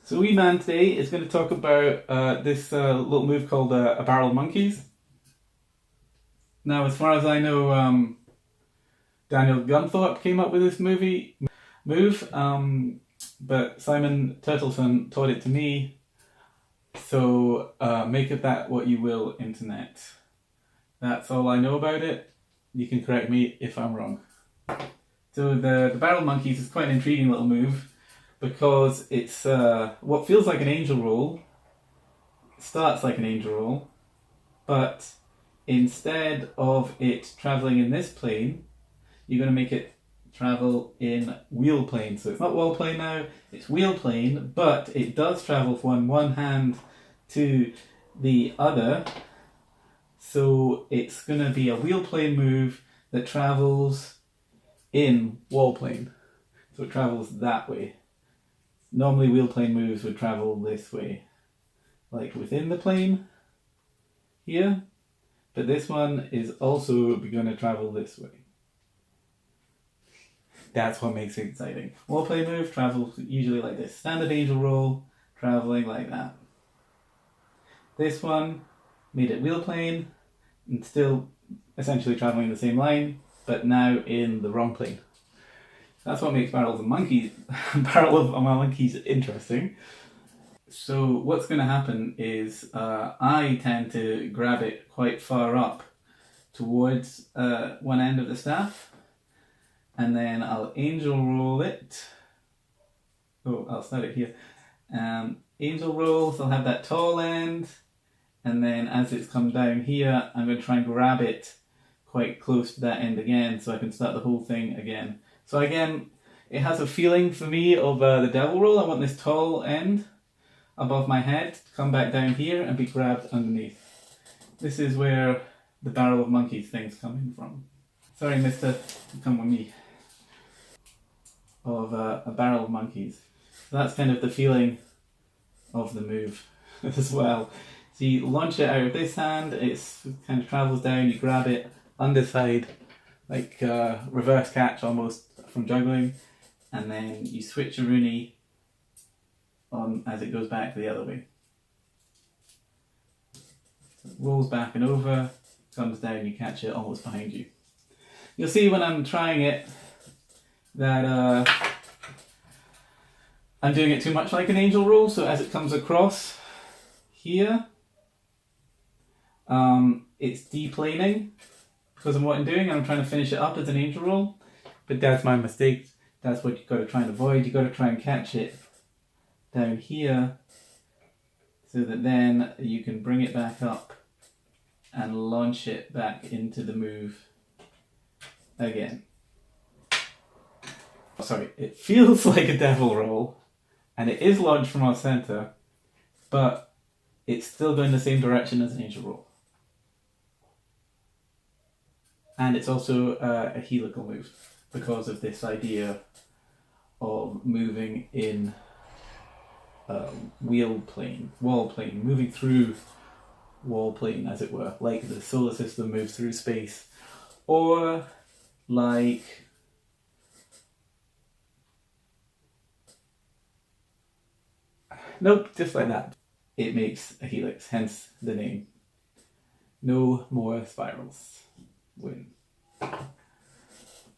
So wee man today is going to talk about this little move called a barrel of monkeys. Now, as far as I know, Daniel Gunthorpe came up with this move, but Simon Turtleson taught it to me. So make of that what you will, internet. That's all I know about it. You can correct me if I'm wrong. So the barrel of monkeys is quite an intriguing little move, because it's what feels like an angel roll, starts like an angel roll, but instead of it travelling in this plane, you're going to make it travel in wheel plane. So it's not wall plane now, it's wheel plane, but it does travel from one hand to the other. So it's going to be a wheel plane move that travels in wall plane. So it travels that way. Normally wheel plane moves would travel this way, like within the plane here, but this one is also going to travel this way. That's what makes it exciting. Wall plane move travels usually like this. Standard angel roll, traveling like that. This one made it wheel plane and still essentially traveling the same line, but now in the wrong plane. That's what makes Barrel of Monkeys interesting. So what's going to happen is I tend to grab it quite far up towards one end of the staff, and then I'll angel roll it. Oh, I'll start it here. Angel roll, so I'll have that tall end, and then as it's come down here, I'm going to try and grab it quite close to that end again, so I can start the whole thing again. So again, it has a feeling for me of the devil roll. I want this tall end above my head to come back down here and be grabbed underneath. This is where the Barrel of Monkeys things come in from. Sorry, mister, come with me. Of a Barrel of Monkeys. So that's kind of the feeling of the move as well. So you launch it out of this hand, it kind of travels down, you grab it underside, like reverse catch almost from juggling, and then you switch a rooney on as it goes back the other way. So it rolls back and over, comes down, you catch it almost behind you. You'll see when I'm trying it that I'm doing it too much like an angel roll, so as it comes across here, it's deplaning because of what I'm doing, and I'm trying to finish it up as an angel roll, but that's my mistake. That's what you've got to try and avoid. You've got to try and catch it down here so that then you can bring it back up and launch it back into the move again. Sorry, it feels like a devil roll, and it is launched from our center, but it's still going the same direction as an angel roll. And it's also a helical move because of this idea of moving in wall plane, moving through wall plane, as it were, like the solar system moves through space, or like nope, just like that. It makes a helix, hence the name. No more spirals. Win.